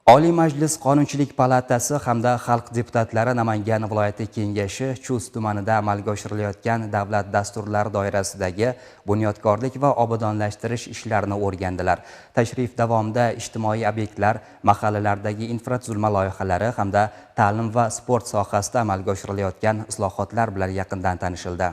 Oliy Majlis Qonunchilik palatasi hamda Xalq deputatlari Namangan viloyati kengashi Chust tumanida amalga oshirilayotgan davlat dasturlari doirasidagi bunyodkorlik va obodonlashtirish ishlarini o'rgandilar. Tashrif davomida ijtimoiy obyektlar, mahallalardagi infratuzilma loyihalari hamda ta'lim va sport sohasida amalga oshirilayotgan islohotlar bilan yaqindan tanishildi.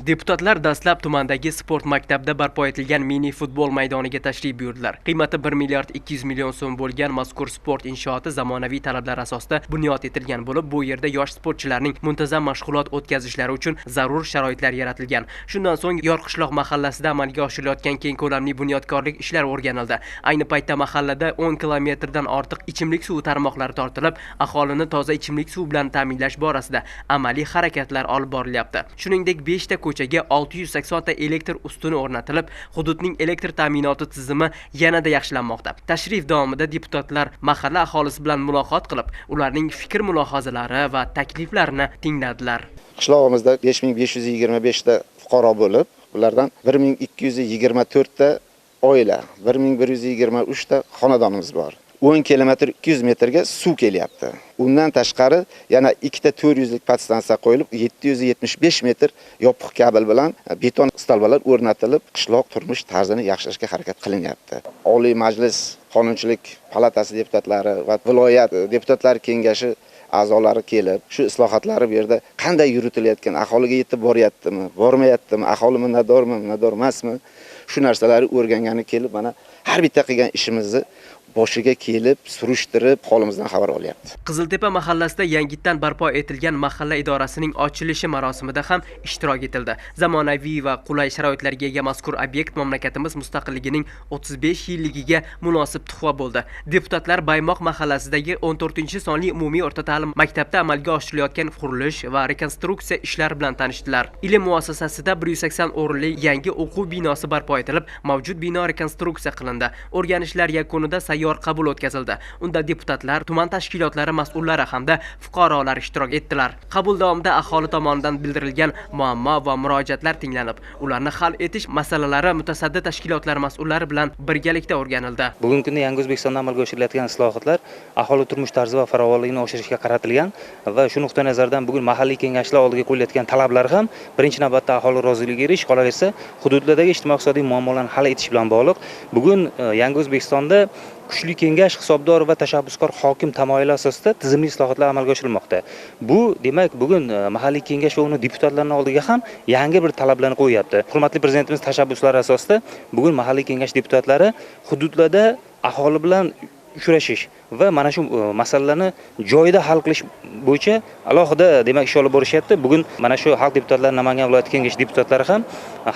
Deputatlar dastlab tumandagi sport maktabida barpo etilgan mini futbol maydoniga tashrif buyurdilar. Qiymati 1 milliard 200 million so'm bo'lgan mazkur sport inshooti zamonaviy talablar asosida bunyod etilgan bo'lib, bu yerda yosh sportchilarning muntazam mashg'ulot o'tkazishlari uchun zarur sharoitlar yaratilgan. Shundan so'ng Yorqishloq mahallasida amalga oshirilayotgan keng ko'lamli bunyodkorlik ishlari o'rganildi. Ayni paytda mahallada 10 kilometrdan ortiq ichimlik suvi tarmoqlari tortilib, aholini toza ichimlik suvi bilan ta'minlash borasida amaliy harakatlar olib borilyapti. Shuningdek, 5 ta ko'chaga 680 ta elektr ustuni o'rnatilib, hududning elektr ta'minoti tizimi yanada yaxshilanmoqda. Tashrif davomida deputatlar mahalla aholisi bilan muloqot qilib, ularning fikr-mulohazalari va takliflarini tingladilar. Qishlog'imizda 5525 ta fuqaro bo'lib, ulardan 1224 ta oila, 1123 ta xonadonimiz bor. 10 kilometr 200 metrga suv kelyapti. Undan tashqari yana 2 ta 400 lik podstansiya qo'yilib, 775 metr yopiq kabel bilan beton stolbalar o'rnatilib, qishloq turmush tarzini yaxshilashga harakat qilinyapti. Oliy Majlis Qonunchilik palatasi deputatlari va viloyat deputatlar kengashi a'zolari kelib, shu islohotlar bu yerda qanday yuritilayotgan, aholiga yetib boryaptimi, bormayaptimi, aholi minnatdormi, minnatdor emasmi? Shu narsalarni o'rgangani kelib, mana har bitta qilgan ishimizni boshiga kelib, surishtirib, holimizdan xabar olyapti. Qiziltepa mahallasida yangitdan barpo etilgan mahalla idorasining ochilishi marosimida ham ishtirok etildi. Zamonaviy va qulay sharoitlarga ega mazkur obyekt mamlakatimiz mustaqilligining 35 yilligiga munosib tuhfa bo'ldi. Deputatlar Baymoq mahallasidagi 14-sonli umumiy o'rta ta'lim maktabida amalga oshirilayotgan qurilish va rekonstruksiya ishlari bilan tanishdilar. Ilm muassasasida 180 o'rinli yangi o'quv binosi barpo etilib, mavjud bino rekonstruksiya qilindi. O'rganishlar yakunida sayyor qabul o'tkazildi. Unda deputatlar, tuman tashkilotlari mas'ullari hamda fuqarolar ishtirok etdilar. Qabul davomida aholi tomonidan bildirilgan muammo va murojaatlar tinglanib, ularni hal etish masalalari mutasaddi tashkilotlar mas'ullari bilan birgalikda o'rganildi. Bugungi kunda Yangi O'zbekistonda amalga oshirilayotgan islohotlar aholi turmush tarzi va farovonligini oshirishga qaratilgan va shu nuqtai nazardan bugun mahalliy kengashlar oldiga qo'yilayotgan talablar ham birinchi navbatda aholi roziligiga erishish, qolaversa hududlardagi ijtimoiy-iqtisodiy muammolarni hal etish bilan bog'liq. Bugun Yangi O'zbekistonda kuchli kengash, hisobdor va tashabbuskor hokim tamoyili asosida tizimli islohotlar amalga oshirilmoqda. Bu demak, bugun mahalliy kengash va uning deputatlarining oldiga ham yangi bir talablarni qo'yapti. Hurmatli prezidentimiz tashabbuslari asosida bugun mahalliy kengash deputatlari hududlarda aholi bilan uchrashish va mana shu masalalarni joyida hal qilish bo'yicha alohida demak ish olib borishyapti. Bugun mana shu xalq deputatlari, Namangan viloyati kengashi deputatlari ham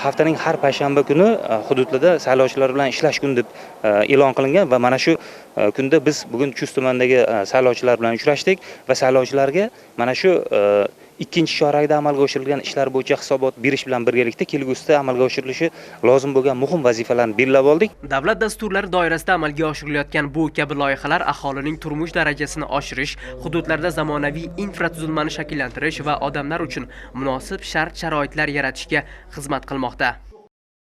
haftaning har payshanba kuni hududlarda saylovchilar bilan ishlash kuni deb e'lon qilingan va mana shu kunda biz bugun Chust tumanidagi saylovchilar bilan uchrashdik va saylovchilarga mana shu ikkinchi chorakda amalga oshirilgan ishlar bo'yicha hisobot berish bilan birgalikda kelgusida amalga oshirilishi lozim bo'lgan muhim vazifalarni belgilab oldik. Davlat dasturlari doirasida amalga oshirilayotgan bu kabi loyihalar aholining turmush darajasini oshirish, hududlarda zamonaviy infratuzilmani shakllantirish va odamlar uchun munosib shart-sharoitlar yaratishga xizmat qilmoqda.